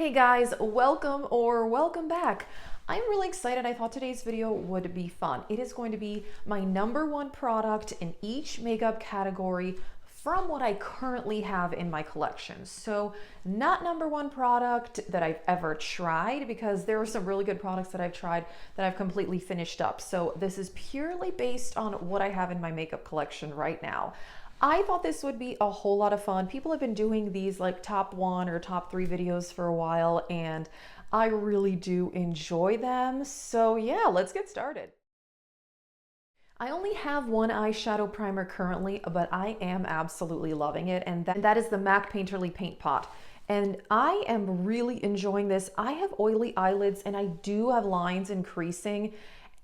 Hey guys, welcome back. I'm really excited. I thought today's video would be fun. It is going to be my #1 product in each makeup category from what I currently have in my collection. So not #1 product that I've ever tried, because there are some really good products that I've tried that I've completely finished up. So this is purely based on what I have in my makeup collection right now. I thought this would be a whole lot of fun. People have been doing these like top 1 or top 3 videos for a while, and I really do enjoy them. So yeah, let's get started. I only have one eyeshadow primer currently, but I am absolutely loving it, and that is the MAC Painterly Paint Pot. And I am really enjoying this. I have oily eyelids and I do have lines and creasing,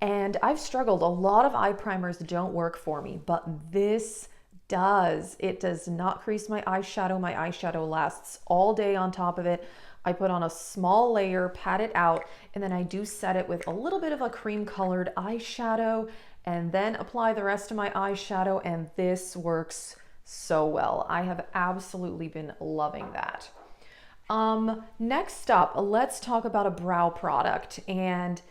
and I've struggled. A lot of eye primers don't work for me, but this does. It does not crease my eyeshadow. My eyeshadow lasts all day on top of it. I put on a small layer, pat it out, and then I do set it with a little bit of a cream colored eyeshadow and then apply the rest of my eyeshadow, and this works so well. I have absolutely been loving that. Next up, let's talk about a brow product, and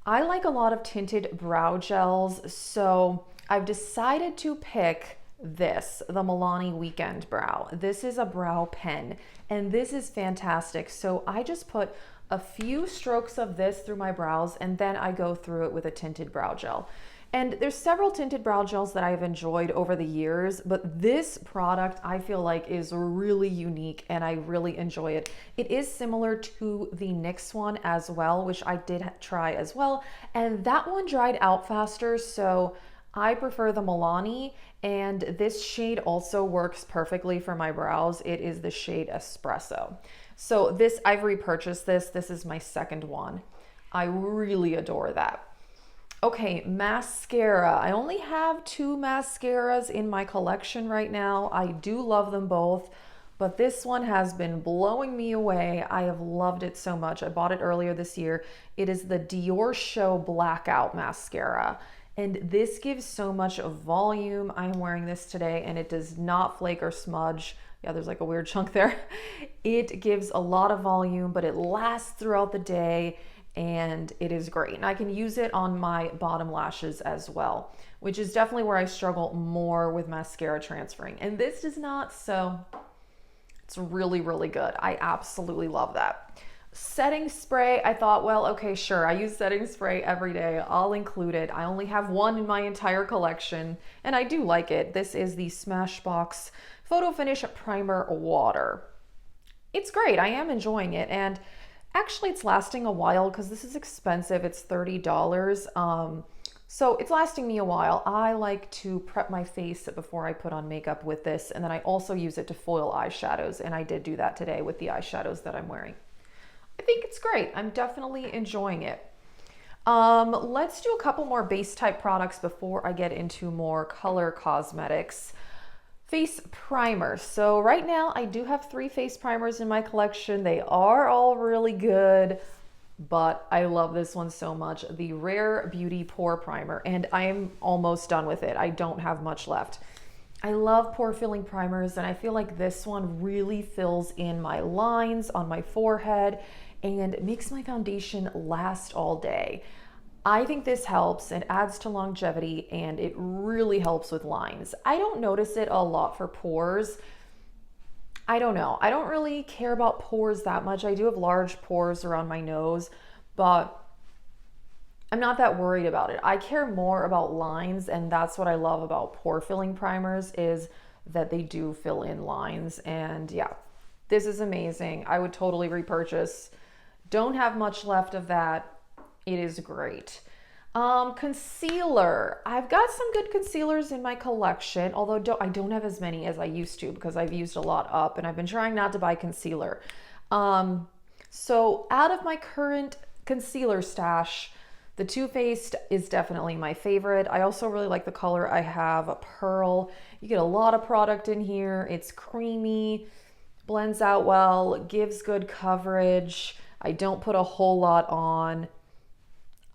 I like a lot of tinted brow gels, so I've decided to pick this, the Milani Weekend Brow. This is a brow pen, and this is fantastic. So I just put a few strokes of this through my brows, and then I go through it with a tinted brow gel. And there's several tinted brow gels that I've enjoyed over the years, but this product I feel like is really unique and I really enjoy it. It is similar to the NYX one as well, which I did try as well, and that one dried out faster, so I prefer the Milani, and this shade also works perfectly for my brows. It is the shade Espresso. So this, I've repurchased this. This is my second one. I really adore that. Okay, mascara. I only have 2 mascaras in my collection right now. I do love them both, but this one has been blowing me away. I have loved it so much. I bought it earlier this year. It is the Dior Show Blackout Mascara, and this gives so much volume. I'm wearing this today and it does not flake or smudge. Yeah, there's like a weird chunk there. It gives a lot of volume, but it lasts throughout the day, and it is great. And I can use it on my bottom lashes as well, which is definitely where I struggle more with mascara transferring. And this does not, so it's really, really good. I absolutely love that. Setting spray, I thought, well, okay, sure. I use setting spray every day. I'll include it. I only have one in my entire collection, and I do like it. This is the Smashbox Photo Finish Primer Water. It's great. I am enjoying it, and actually it's lasting a while because this is expensive. It's $30. So it's lasting me a while. I like to prep my face before I put on makeup with this, and then I also use it to foil eyeshadows, and I did do that today with the eyeshadows that I'm wearing. I think it's great. I'm definitely enjoying it. Let's do a couple more base type products before I get into more color cosmetics. Face primers. So right now I do have 3 face primers in my collection. They are all really good, but I love this one so much. The Rare Beauty Pore Primer, and I'm almost done with it. I don't have much left. I love pore filling primers, and I feel like this one really fills in my lines on my forehead and makes my foundation last all day. I think this helps. It adds to longevity, and it really helps with lines. I don't notice it a lot for pores. I don't know. I don't really care about pores that much. I do have large pores around my nose, but I'm not that worried about it. I care more about lines, and that's what I love about pore filling primers, is that they do fill in lines. And yeah, this is amazing. I would totally repurchase. Don't have much left of that. It is great. Concealer. I've got some good concealers in my collection, although I don't have as many as I used to because I've used a lot up, and I've been trying not to buy concealer. So out of my current concealer stash, the Too Faced is definitely my favorite. I also really like the color I have, Pearl. You get a lot of product in here. It's creamy, blends out well, gives good coverage. I don't put a whole lot on.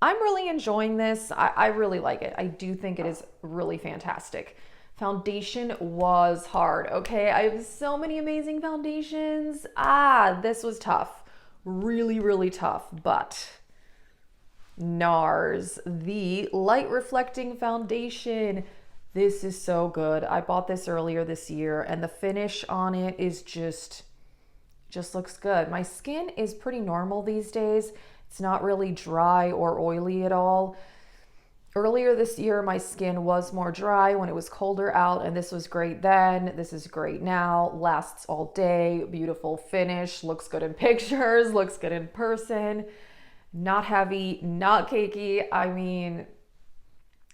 I'm really enjoying this. I really like it. I do think it is really fantastic. Foundation was hard, okay? I have so many amazing foundations. This was tough. really, really tough, but NARS, the light reflecting foundation. This is so good. I bought this earlier this year and the finish on it is just looks good. My skin is pretty normal these days. It's not really dry or oily at all. Earlier this year, my skin was more dry when it was colder out, and this was great then. This is great now. Lasts all day. Beautiful finish. Looks good in pictures. Looks good in person. Not heavy, not cakey. I mean,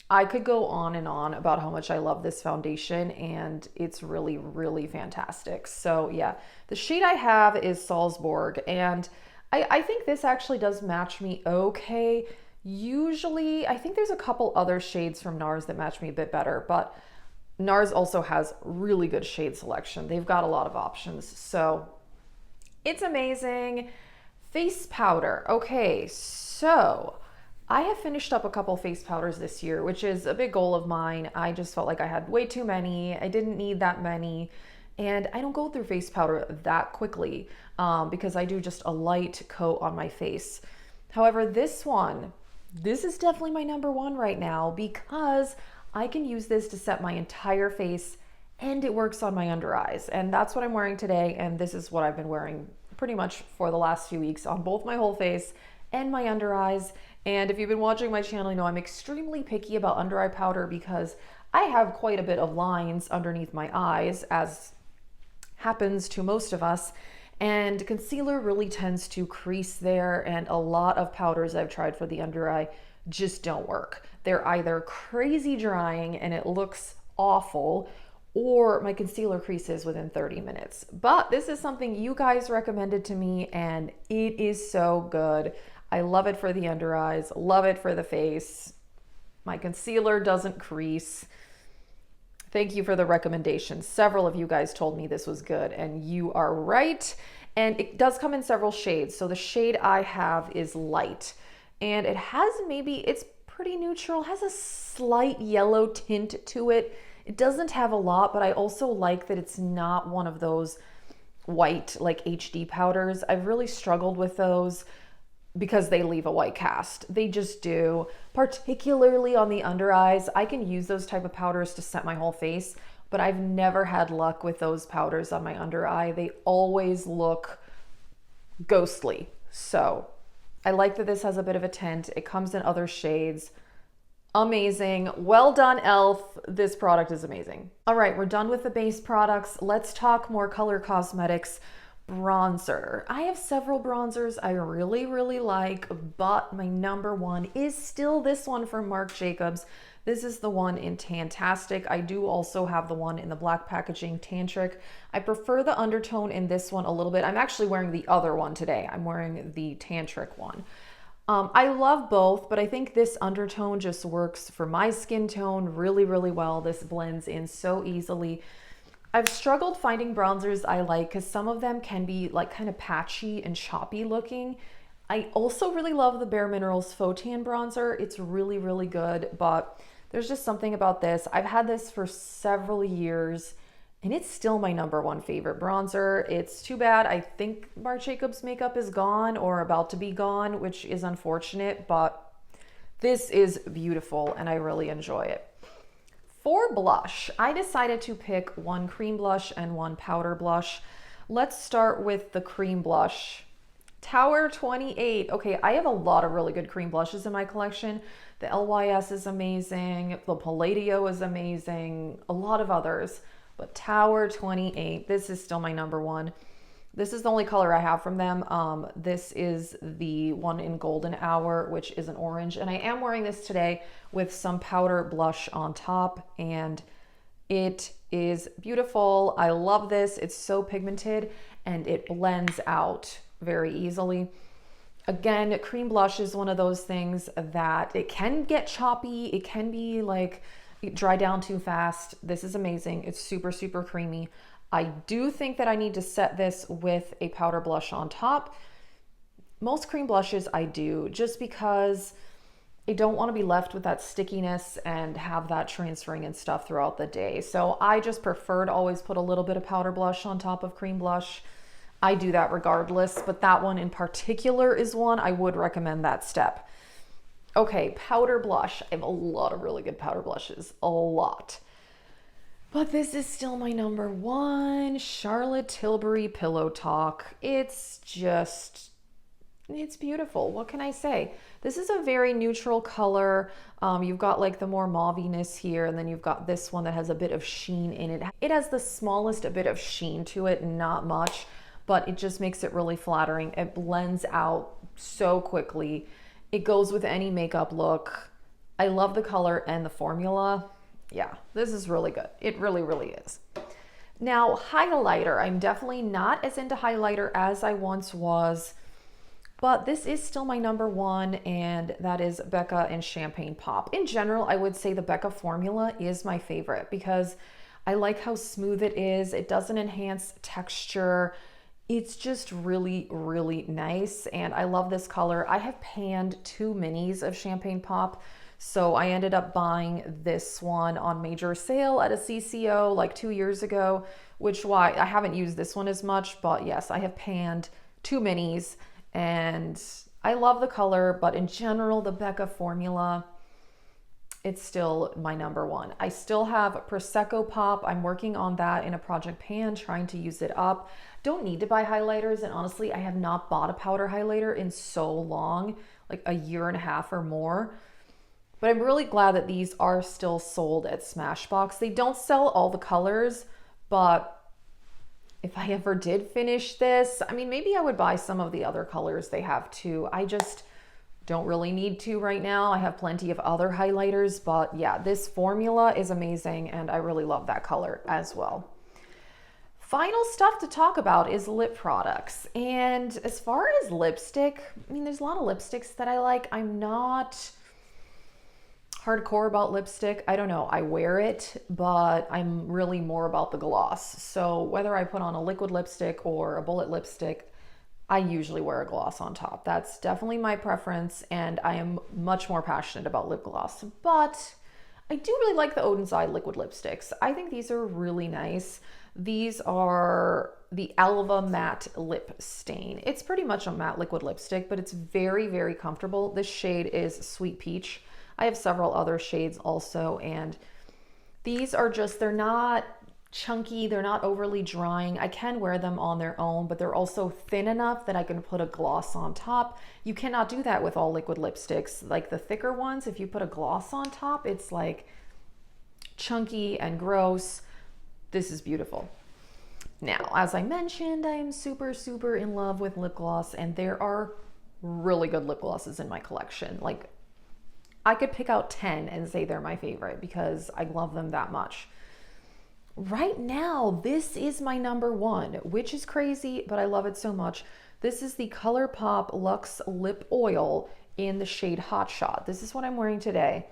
I could go on and on about how much I love this foundation, and it's really, really fantastic. So yeah, the shade I have is Salzburg, and I think this actually does match me okay. Usually, I think there's a couple other shades from NARS that match me a bit better, but NARS also has really good shade selection. They've got a lot of options, so it's amazing. Face powder. Okay, so I have finished up a couple face powders this year, which is a big goal of mine. I just felt like I had way too many. I didn't need that many. And I don't go through face powder that quickly because I do just a light coat on my face. However, this is definitely my number one right now because I can use this to set my entire face and it works on my under eyes. And that's what I'm wearing today. And this is what I've been wearing pretty much for the last few weeks on both my whole face and my under eyes. And if you've been watching my channel, you know I'm extremely picky about under eye powder because I have quite a bit of lines underneath my eyes, as happens to most of us. And concealer really tends to crease there, and a lot of powders I've tried for the under eye just don't work. They're either crazy drying and it looks awful, or my concealer creases within 30 minutes. But this is something you guys recommended to me and it is so good. I love it for the under eyes, love it for the face. My concealer doesn't crease. Thank you for the recommendation. Several of you guys told me this was good and you are right. And it does come in several shades. So the shade I have is light and it has it's pretty neutral, has a slight yellow tint to it. It doesn't have a lot, but I also like that it's not one of those white like HD powders. I've really struggled with those because they leave a white cast. They just do, particularly on the under eyes. I can use those type of powders to set my whole face, but I've never had luck with those powders on my under eye. They always look ghostly. So I like that this has a bit of a tint. It comes in other shades. Amazing. Well done, e.l.f. This product is amazing. All right, we're done with the base products. Let's talk more color cosmetics. Bronzer. I have several bronzers I really, really like, but my number one is still this one from Marc Jacobs. This is the one in Tantastic. I do also have the one in the black packaging, Tantric. I prefer the undertone in this one a little bit. I'm actually wearing the other one today. I'm wearing the Tantric one. I love both, but I think this undertone just works for my skin tone really, really well. This blends in so easily. I've struggled finding bronzers I like because some of them can be like kind of patchy and choppy looking. I also really love the Bare Minerals Faux Tan bronzer. It's really, really good, but there's just something about this. I've had this for several years and it's still my number one favorite bronzer. It's too bad. I think Marc Jacobs makeup is gone or about to be gone, which is unfortunate, but this is beautiful and I really enjoy it. For blush, I decided to pick one cream blush and one powder blush. Let's start with the cream blush. Tower 28. Okay, I have a lot of really good cream blushes in my collection. The LYS is amazing. The Palladio is amazing. A lot of others. But Tower 28, this is still my number one. This is the only color I have from them. This is the one in Golden Hour, which is an orange. And I am wearing this today with some powder blush on top. And it is beautiful. I love this. It's so pigmented and it blends out very easily. Again, cream blush is one of those things that it can get choppy. It can be like dry down too fast. This is amazing. It's super, super creamy. I do think that I need to set this with a powder blush on top. Most cream blushes I do just because I don't want to be left with that stickiness and have that transferring and stuff throughout the day. So I just prefer to always put a little bit of powder blush on top of cream blush. I do that regardless, but that one in particular is one I would recommend that step. Okay, powder blush. I have a lot of really good powder blushes, a lot. But this is still my number one, Charlotte Tilbury Pillow Talk. It's beautiful. What can I say? This is a very neutral color. You've got like the more mauviness here, and then you've got this one that has a bit of sheen in it. It has the smallest a bit of sheen to it, not much, but it just makes it really flattering. It blends out so quickly. It goes with any makeup look. I love the color and the formula. Yeah, this is really good. It really, really is. Now, highlighter. I'm definitely not as into highlighter as I once was, but this is still my number one, and that is Becca and Champagne Pop. In general, I would say the Becca formula is my favorite because I like how smooth it is. It doesn't enhance texture. It's just really, really nice, and I love this color. I have panned 2 minis of Champagne Pop, so I ended up buying this one on major sale at a CCO like 2 years ago, which why I haven't used this one as much, but yes, I have panned 2 minis. And I love the color, but in general, the Becca formula, it's still my number one. I still have Prosecco Pop. I'm working on that in a project pan, trying to use it up. Don't need to buy highlighters, and honestly, I have not bought a powder highlighter in so long, like a year and a half or more. But I'm really glad that these are still sold at Smashbox. They don't sell all the colors, but if I ever did finish this, I mean, maybe I would buy some of the other colors they have too. I just don't really need to right now. I have plenty of other highlighters, but yeah, this formula is amazing and I really love that color as well. Final stuff to talk about is lip products. And as far as lipstick, I mean, there's a lot of lipsticks that I like. I'm not hardcore about lipstick. I don't know. I wear it, but I'm really more about the gloss. So whether I put on a liquid lipstick or a bullet lipstick, I usually wear a gloss on top. That's definitely my preference, and I am much more passionate about lip gloss. But I do really like the Oden's Eye liquid lipsticks. I think these are really nice. These are the Alva Matte Lip Stain. It's pretty much a matte liquid lipstick, but it's very, very comfortable. This shade is Sweet Peach. I have several other shades also, and these are just, they're not chunky, they're not overly drying. I can wear them on their own, but they're also thin enough that I can put a gloss on top. You cannot do that with all liquid lipsticks. Like the thicker ones, if you put a gloss on top, it's like chunky and gross. This is beautiful. Now, as I mentioned, I am super, super in love with lip gloss, and there are really good lip glosses in my collection. Like, I could pick out 10 and say they're my favorite because I love them that much. Right now, this is my number one, which is crazy, but I love it so much. This is the ColourPop Luxe Lip Oil in the shade Hot Shot. This is what I'm wearing today.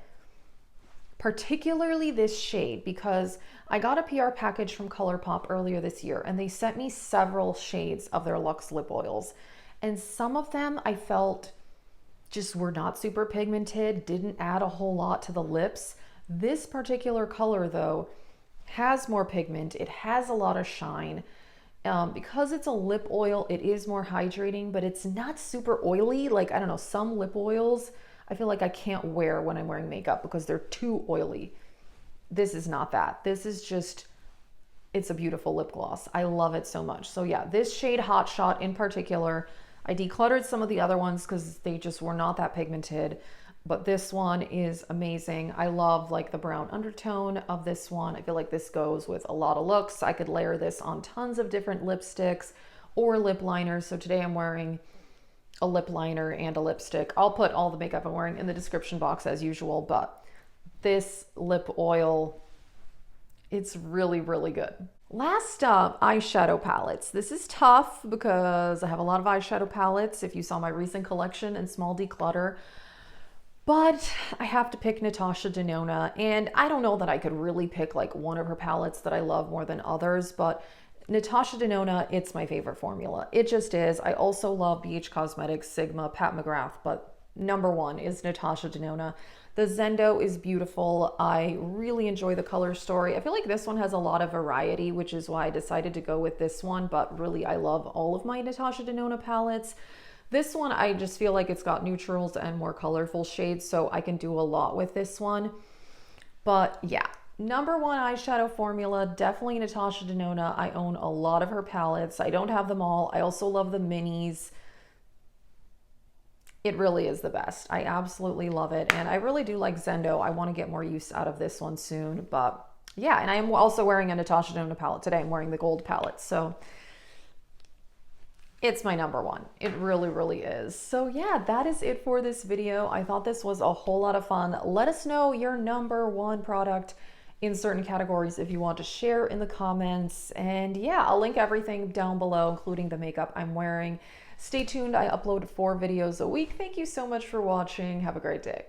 Particularly this shade because I got a PR package from ColourPop earlier this year, and they sent me several shades of their Luxe lip oils. And some of them I felt just were not super pigmented, didn't add a whole lot to the lips. This particular color though has more pigment, it has a lot of shine. Because it's a lip oil, it is more hydrating, but it's not super oily. Like, I don't know, some lip oils I feel like I can't wear when I'm wearing makeup because they're too oily. This is not that. This is just, it's a beautiful lip gloss. I love it so much. So yeah, this shade Hot Shot in particular, I decluttered some of the other ones because they just were not that pigmented, but this one is amazing. I love like the brown undertone of this one. I feel like this goes with a lot of looks. I could layer this on tons of different lipsticks or lip liners. So today I'm wearing a lip liner and a lipstick. I'll put all the makeup I'm wearing in the description box as usual, but this lip oil, it's really, really good. Last up, eyeshadow palettes. This is tough because I have a lot of eyeshadow palettes if you saw my recent collection and small declutter, but I have to pick Natasha Denona, and I don't know that I could really pick like one of her palettes that I love more than others, but Natasha Denona, it's my favorite formula. It just is. I also love BH Cosmetics, Sigma, Pat McGrath, but number one is Natasha Denona. The Zendo is beautiful. I really enjoy the color story. I feel like this one has a lot of variety, which is why I decided to go with this one, but really I love all of my Natasha Denona palettes. This one, I just feel like it's got neutrals and more colorful shades, so I can do a lot with this one. But yeah, number one eyeshadow formula, definitely Natasha Denona. I own a lot of her palettes. I don't have them all. I also love the minis. It really is the best. I absolutely love it. And I really do like Zendo. I want to get more use out of this one soon. But yeah, and I am also wearing a Natasha Denona palette today. I'm wearing the gold palette. So it's my number one. It really, really is. So yeah, that is it for this video. I thought this was a whole lot of fun. Let us know your number one product in certain categories if you want to share in the comments. And yeah, I'll link everything down below, including the makeup I'm wearing. Stay tuned. I upload 4 videos a week. Thank you so much for watching. Have a great day.